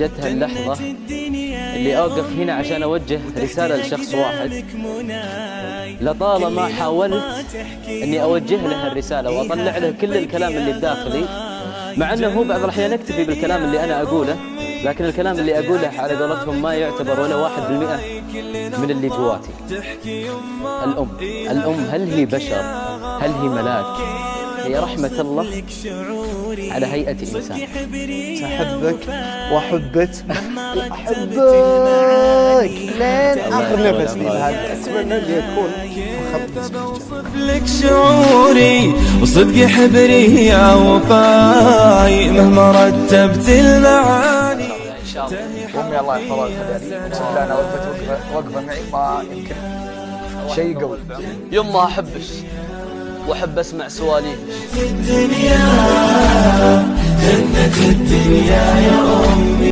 جت هاللحظة اللي أوقف هنا عشان أوجه رسالة لشخص واحد، لطالما حاولت أني أوجه له الرسالة وأطلع له كل الكلام اللي بداخلي، مع أنه هو بعض الأحيان أكتفي بالكلام اللي أنا أقوله، لكن الكلام اللي أقوله على قولتهم ما يعتبر ولا 1% من اللي جواتي. الأم هل هي بشر؟ هل هي ملاك؟ هي رحمة الله على هيئة إنسان. أحبك وأحبت أحبك لين آخر نفس لي. هذا أتمنى أن يكون أوصف لك شعوري وصدقي حبري يا وفاي مهما رتبت المعاني. أمي الله يحفظها ويخليها لي، أقسم بالله أنا وقفة معي ما يمكن شيء قوي. يوم ما أحبش وأحب أسمع سواليفش. الدنيا جنة الدنيا يا أمي.